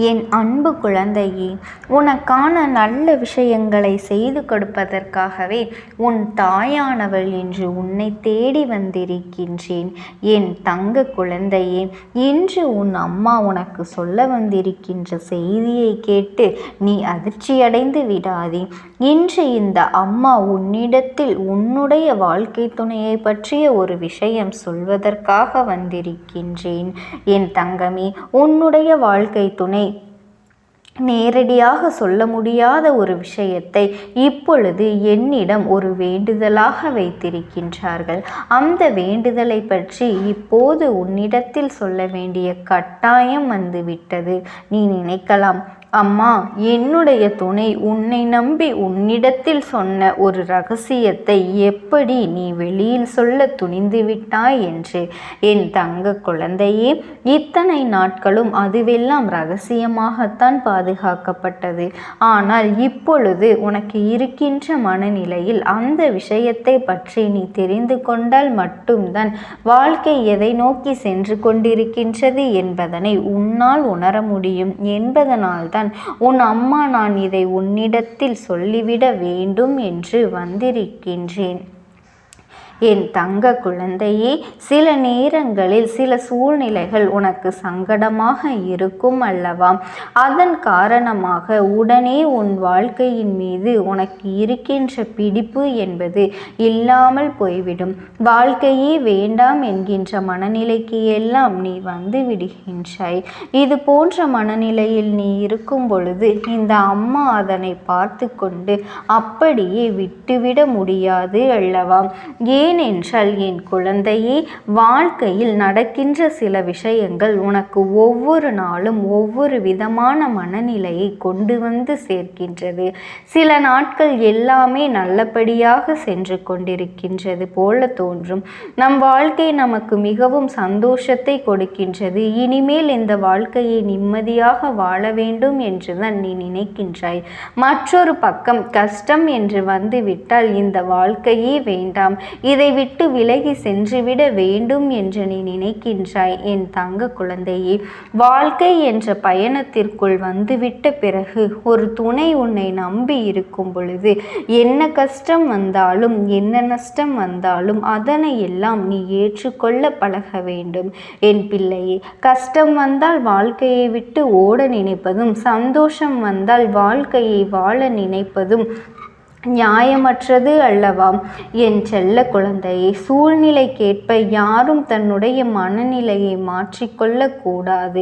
என் அன்பு குழந்தையே, உனக்கான நல்ல விஷயங்களை செய்து கொடுப்பதற்காகவே உன் தாயானவள் என்று உன்னை தேடி வந்திருக்கின்றேன். என் தங்க குழந்தையே, இன்று உன் அம்மா உனக்கு சொல்ல வந்திருக்கின்ற செய்தியை கேட்டு நீ அதிர்ச்சியடைந்து விடாதே. இன்று இந்த அம்மா உன்னிடத்தில் உன்னுடைய வாழ்க்கை துணையை பற்றிய ஒரு விஷயம் சொல்வதற்காக வந்திருக்கின்றேன். என் தங்கமே, உன்னுடைய வாழ்க்கை துணை நேரடியாக சொல்ல முடியாத ஒரு விஷயத்தை இப்பொழுது என்னிடம் ஒரு வேண்டுதலாக வைத்திருக்கின்றார்கள். அந்த வேண்டுதலை பற்றி இப்போது உன்னிடத்தில் சொல்ல வேண்டிய கட்டாயம் வந்துவிட்டது. நீ நினைக்கலாம், அம்மா, என்னுடைய துணை உன்னை நம்பி உன்னிடத்தில் சொன்ன ஒரு ரகசியத்தை எப்படி நீ வெளியில் சொல்ல துணிந்து விட்டாய் என்று. என் தங்க குழந்தையே, இத்தனை நாட்களும் அதுவெல்லாம் ரகசியமாகத்தான் பாதுகாக்கப்பட்டது. ஆனால் இப்பொழுது உனக்கு இருக்கின்ற மனநிலையில் அந்த விஷயத்தை பற்றி நீ தெரிந்து கொண்டால் மட்டும்தான் வாழ்க்கை எதை நோக்கி சென்று கொண்டிருக்கின்றது என்பதனை உன்னால் உணர முடியும் என்பதனால்தான் உன் அம்மா நான் இதை உன்னிடத்தில் சொல்லிவிட வேண்டும் என்று வந்திருக்கின்றேன். என் தங்க குழந்தையே, சில நேரங்களில் சில சூழ்நிலைகள் உனக்கு சங்கடமாக இருக்கும் அல்லவா? அதன் காரணமாக உடனே உன் வாழ்க்கையின் மீது உனக்கு இருக்கின்ற பிடிப்பு என்பது இல்லாமல் போய்விடும். வாழ்க்கையே வேண்டாம் என்கின்ற மனநிலைக்கு எல்லாம் நீ வந்து விடுகின்றாய். இது போன்ற மனநிலையில் நீ இருக்கும் பொழுது இந்த அம்மா அதனை பார்த்து கொண்டு அப்படியே விட்டுவிட முடியாது அல்லவா? ஏனென்றால் என் குழந்தையே, வாழ்க்கையில் நடக்கின்ற சில விஷயங்கள் உனக்கு ஒவ்வொரு நாளும் ஒவ்வொரு விதமான மனநிலையை கொண்டு வந்து சேர்க்கின்றது. சில நாட்கள் எல்லாமே நல்லபடியாக சென்று கொண்டிருக்கின்றது போல தோன்றும். நம் வாழ்க்கை நமக்கு மிகவும் சந்தோஷத்தை கொடுக்கின்றது. இனிமேல் இந்த வாழ்க்கையை நிம்மதியாக வாழ வேண்டும் என்றுதான் நீ நினைக்கின்றாய். மற்றொரு பக்கம் கஷ்டம் என்று வந்துவிட்டால் இந்த வாழ்க்கையே வேண்டாம், இதை விட்டு விலகி சென்றுவிட வேண்டும் என்று நீ நினைக்கின்றாய். என் தங்க குழந்தையே, வாழ்க்கை என்ற பயணத்திற்குள் வந்துவிட்ட பிறகு ஒரு துணை உன்னை நம்பி இருக்கும் பொழுது என்ன கஷ்டம் வந்தாலும் என்ன நஷ்டம் வந்தாலும் அதனை எல்லாம் நீ ஏற்றுக்கொள்ள பழக வேண்டும். என் பிள்ளையே, கஷ்டம் வந்தால் வாழ்க்கையை விட்டு ஓட நினைப்பதும் சந்தோஷம் வந்தால் வாழ்க்கையை வாழ நினைப்பதும் நியாயமற்றது அல்லவா? என் செல்ல குழந்தையை, சூழ்நிலைக்கேற்ப யாரும் தன்னுடைய மனநிலையை மாற்றிக்கொள்ளக்கூடாது.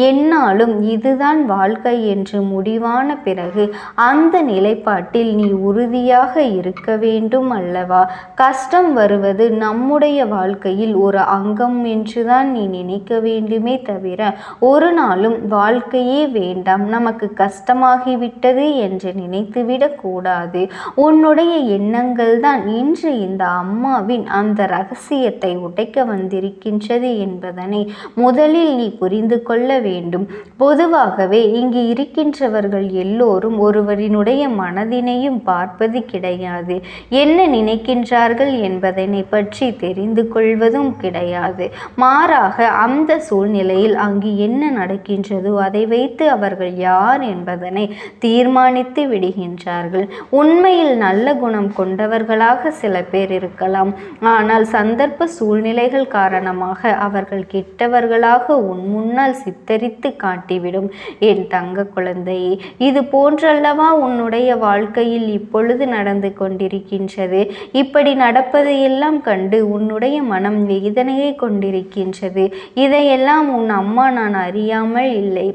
என்னாலும் இதுதான் வாழ்க்கை என்று முடிவான பிறகு அந்த நிலைப்பாட்டில் நீ உறுதியாக இருக்க வேண்டும் அல்லவா? கஷ்டம் வருவது நம்முடைய வாழ்க்கையில் ஒரு அங்கம் என்றுதான் நீ நினைக்க வேண்டுமே தவிர ஒரு நாளும் வாழ்க்கையே வேண்டாம், நமக்கு கஷ்டமாகிவிட்டது என்று நினைத்துவிடக் கூடாது. உன்னுடைய எண்ணங்கள் தான் இன்று இந்த அம்மாவின் அந்த ரகசியத்தை உடைக்க வந்திருக்கின்றது என்பதனை முதலில் நீ புரிந்து கொள்ள வேண்டும். பொதுவாகவே இங்கு இருக்கின்றவர்கள் எல்லோரும் ஒருவரினுடைய மனதினையும் பார்ப்பது கிடையாது. என்ன நினைக்கின்றார்கள் என்பதனை பற்றி தெரிந்து கொள்வதும் கிடையாது. மாறாக அந்த சூழ்நிலையில் அங்கு என்ன நடக்கின்றதோ அதை வைத்து அவர்கள் யார் என்பதனை தீர்மானித்து விடுகின்றார்கள். உண்மையில் நல்ல குணம் கொண்டவர்களாக சில பேர் இருக்கலாம். ஆனால் சந்தர்ப்ப சூழ்நிலைகள் காரணமாக அவர்கள் கெட்டவர்களாக உன் முன்னால் சித்தரித்து காட்டிவிடும். என் தங்க குழந்தையே, இது போன்றல்லவா உன்னுடைய வாழ்க்கையில் இப்பொழுது நடந்து கொண்டிருக்கின்றது. இப்படி நடப்பதையெல்லாம் கண்டு உன்னுடைய மனம் வேதனையை கொண்டிருக்கின்றது. இதையெல்லாம் உன் அம்மா நான் அறியாமல் இல்லை.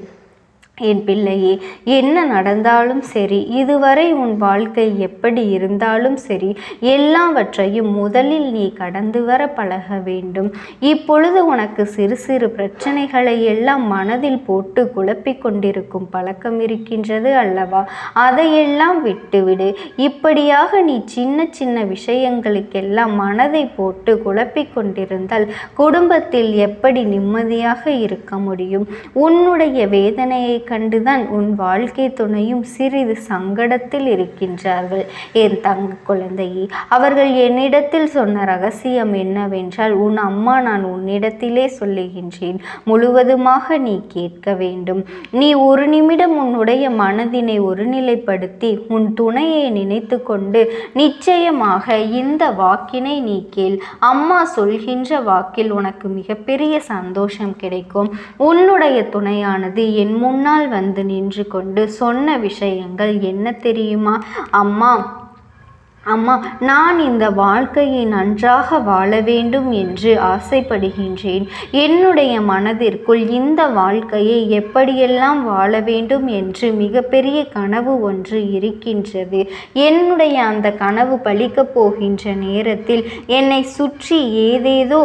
என் பிள்ளையே, என்ன நடந்தாலும் சரி, இதுவரை உன் வாழ்க்கை எப்படி இருந்தாலும் சரி, எல்லாவற்றையும் முதலில் நீ கடந்து வர பழக வேண்டும். இப்பொழுது உனக்கு சிறு சிறு பிரச்சனைகளை எல்லாம் மனதில் போட்டு குழப்பிக் கொண்டிருக்கும் பழக்கம் இருக்கின்றது அல்லவா? அதையெல்லாம் விட்டுவிடு. இப்படியாக நீ சின்ன சின்ன விஷயங்களுக்கெல்லாம் மனதை போட்டு குழப்பிக் கொண்டிருந்தால் குடும்பத்தில் எப்படி நிம்மதியாக இருக்க முடியும்? உன்னுடைய வேதனையை கண்டுதான் உன் வாழ்க்கை துணையும் சிறிது சங்கடத்தில் இருக்கின்றார்கள். என் தங்க குழந்தையே, அவர்கள் என்னிடத்தில் சொன்ன ரகசியம் என்னவென்றால், உன் அம்மா நான் உன்னிடத்திலே சொல்லுகின்றேன், முழுவதுமாக நீ கேட்க வேண்டும். நீ ஒரு நிமிடம் உன்னுடைய மனதினை ஒருநிலைப்படுத்தி உன் துணையை நினைத்து கொண்டு நிச்சயமாக இந்த வாக்கினை நீ கேள். அம்மா சொல்கின்ற வாக்கில் உனக்கு மிகப்பெரிய சந்தோஷம் கிடைக்கும். உன்னுடைய துணையானது என் முன்னால் வந்து நின்று கொண்டு சொன்ன விஷயங்கள் என்ன தெரியுமா? அம்மா, நான் இந்த வாழ்க்கையை நன்றாக வாழ வேண்டும் என்று ஆசைப்படுகின்றேன். என்னுடைய மனதிற்குள் இந்த வாழ்க்கையை எப்படியெல்லாம் வாழ வேண்டும் என்று மிகப்பெரிய கனவு ஒன்று இருக்கின்றது. என்னுடைய அந்த கனவு பலிக்கப் போகின்ற நேரத்தில் என்னை சுற்றி ஏதேதோ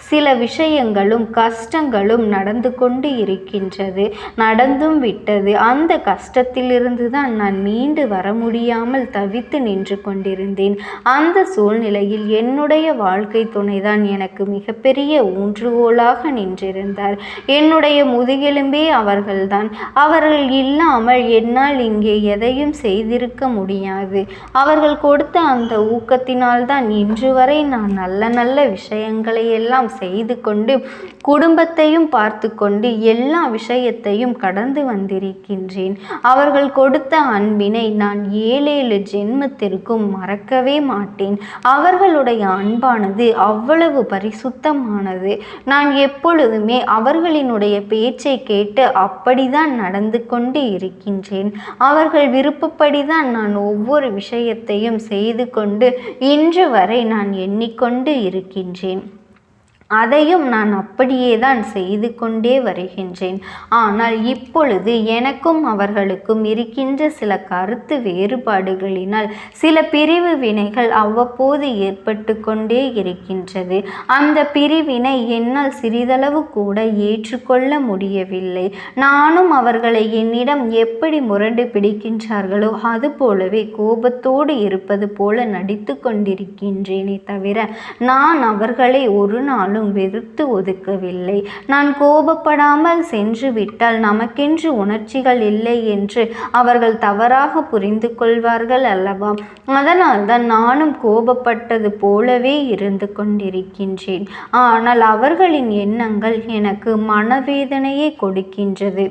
சில விஷயங்களும் கஷ்டங்களும் நடந்து கொண்டு இருக்கின்றது, நடந்தும் விட்டது. அந்த கஷ்டத்திலிருந்து தான் நான் மீண்டு வர முடியாமல் தவித்து நின்று கொண்டிருந்தேன். அந்த சூழ்நிலையில் என்னுடைய வாழ்க்கை துணைதான் எனக்கு மிகப்பெரிய ஊன்றுகோலாக நின்றிருந்தார். என்னுடைய முதுகெலும்பே அவர்கள்தான். அவர்கள் இல்லாமல் என்னால் இங்கே எதையும் செய்திருக்க முடியாது. அவர்கள் கொடுத்த அந்த ஊக்கத்தினால்தான் இன்று வரை நான் நல்ல நல்ல விஷயங்களை எல்லாம் செய்து கொண்டு குடும்பத்தையும் பார்த்து கொண்டு எல்லா விஷயத்தையும் கடந்து வந்திருக்கின்றேன். அவர்கள் கொடுத்த அன்பினை நான் 7 ஜென்மத்திற்கும் மறக்கவே மாட்டேன். அவர்களுடைய அன்பானது அவ்வளவு பரிசுத்தமானது. நான் எப்பொழுதுமே அவர்களினுடைய பேச்சை கேட்டு அப்படிதான் நடந்து கொண்டு இருக்கின்றேன். அவர்கள் விருப்பப்படிதான் நான் ஒவ்வொரு விஷயத்தையும் செய்து கொண்டு இன்று வரை நான் எண்ணிக்கொண்டு இருக்கின்றேன். அதையும் நான் அப்படியே தான் செய்து கொண்டே வருகின்றேன். ஆனால் இப்பொழுது எனக்கும் அவர்களுக்கும் இருக்கின்ற சில கருத்து வேறுபாடுகளினால் சில பிரிவு வினைகள் அவ்வப்போது ஏற்பட்டு கொண்டே இருக்கின்றது. அந்த பிரிவினை என்னால் சிறிதளவு கூட ஏற்றுக்கொள்ள முடியவில்லை. நானும் அவர்களை என்னிடம் எப்படி முரண்டு பிடிக்கின்றார்களோ அது போலவே கோபத்தோடு இருப்பது போல நடித்து கொண்டிருக்கின்றேனே தவிர நான் அவர்களை ஒரு நாளும் வெறுத்து ஒதுக்கவில்லை. நான் கோபப்படாமல் சென்று விட்டால் நமக்கென்று உணர்ச்சிகள் இல்லை என்று அவர்கள் தவறாக புரிந்து கொள்வார்கள் அல்லவா? அதனால்தான் நானும் கோபப்பட்டது போலவே இருந்து கொண்டிருக்கின்றேன். ஆனால் அவர்களின் எண்ணங்கள் எனக்கு மனவேதனையை கொடுக்கின்றது.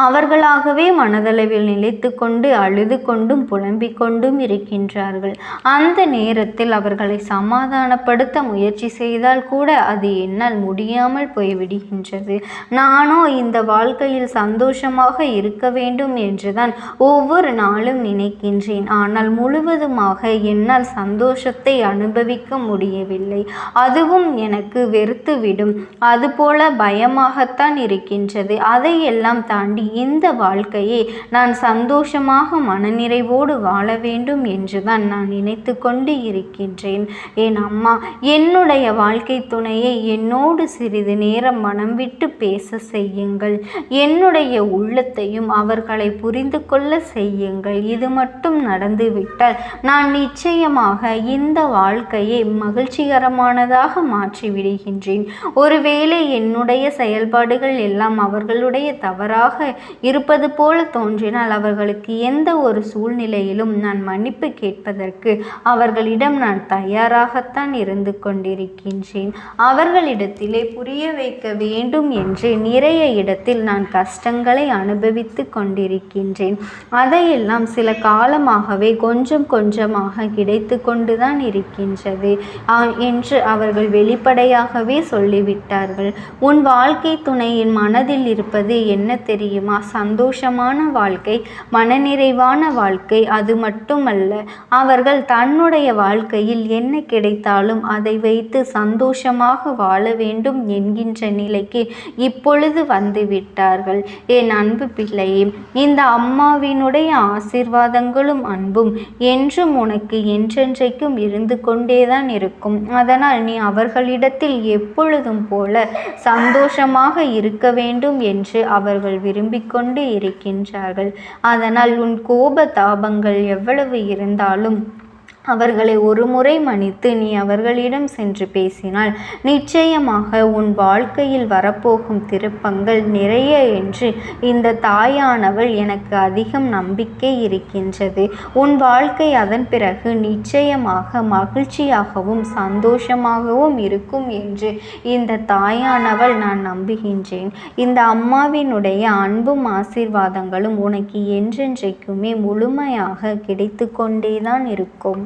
அவர்களாகவே மனதளவில் நிலைத்து கொண்டு அழுது கொண்டும் புலம்பிக் கொண்டும் இருக்கின்றார்கள். அந்த நேரத்தில் அவர்களை சமாதானப்படுத்த முயற்சி செய்தால் கூட அது என்னால் முடியாமல் போய்விடுகின்றது. நானோ இந்த வாழ்க்கையில் சந்தோஷமாக இருக்க வேண்டும் என்றுதான் ஒவ்வொரு நாளும் நினைக்கின்றேன். ஆனால் முழுவதுமாக என்னால் சந்தோஷத்தை அனுபவிக்க முடியவில்லை. அதுவும் எனக்கு வெறுத்துவிடும். அதுபோல பயமாகத்தான் இருக்கின்றது. அதையெல்லாம் தாண்டி இந்த வாழ்க்கையை நான் சந்தோஷமாக மனநிறைவோடு வாழ வேண்டும் என்றுதான் நான் நினைத்து கொண்டு இருக்கின்றேன். என் அம்மா, என்னுடைய வாழ்க்கை துணையை என்னோடு சிறிது நேரம் மனம் விட்டு பேச செய்யுங்கள். என்னுடைய உள்ளத்தையும் அவர்களை புரிந்து கொள்ள செய்யுங்கள். இது மட்டும் நடந்துவிட்டால் நான் நிச்சயமாக இந்த வாழ்க்கையை மகிழ்ச்சிகரமானதாக மாற்றி விடுகின்றேன். ஒருவேளை என்னுடைய செயல்பாடுகள் எல்லாம் அவர்களுடைய தவறாக இருப்பது போல தோன்றினால் அவர்களுக்கு எந்த ஒரு சூழ்நிலையிலும் நான் மன்னிப்பு கேட்பதற்கு அவர்களிடம் நான் தயாராகத்தான் இருந்து கொண்டிருக்கின்றேன். அவர்களிடத்திலே புரிய வைக்க வேண்டும் என்று நிறைய இடத்தில் நான் கஷ்டங்களை அனுபவித்து கொண்டிருக்கின்றேன். அதையெல்லாம் சில காலமாகவே கொஞ்சம் கொஞ்சமாக கிடைத்து கொண்டுதான் இருக்கின்றது என்று அவர்கள் வெளிப்படையாகவே சொல்லிவிட்டார்கள். உன் வாழ்க்கை துணையின் மனதில் இருப்பது என்ன தெரியுமா? சந்தோஷமான வாழ்க்கை, மனநிறைவான வாழ்க்கை. அது மட்டுமல்ல, அவர்கள் தன்னுடைய வாழ்க்கையில் என்ன கிடைத்தாலும் அதை வைத்து சந்தோஷமாக வாழ வேண்டும் என்கின்ற நிலைக்கு இப்பொழுது வந்துவிட்டார்கள். என் அன்பு பிள்ளையே, இந்த அம்மாவினுடைய ஆசீர்வாதங்களும் அன்பும் என்றும் உனக்கு என்றென்றைக்கும் இருந்து கொண்டேதான் இருக்கும். அதனால் நீ அவர்களிடத்தில் எப்பொழுதும் போல சந்தோஷமாக இருக்க வேண்டும் என்று அவர்கள் விரும்பிக் கொண்டு இருக்கின்றார்கள். அதனால் உன் கோப தாபங்கள் எவ்வளவு இருந்தாலும் அவர்களை ஒரு முறை மன்னித்து நீ அவர்களிடம் சென்று பேசினால் நிச்சயமாக உன் வாழ்க்கையில் வரப்போகும் திருப்பங்கள் நிறைய என்று இந்த தாயானவள் எனக்கு அதிகம் நம்பிக்கை இருக்கின்றது. உன் வாழ்க்கை அதன் பிறகு நிச்சயமாக மகிழ்ச்சியாகவும் சந்தோஷமாகவும் இருக்கும் என்று இந்த தாயானவள் நான் நம்புகின்றேன். இந்த அம்மாவினுடைய அன்பும் ஆசீர்வாதங்களும் உனக்கு என்றென்றைக்குமே முழுமையாக கிடைத்து கொண்டேதான் இருக்கும்.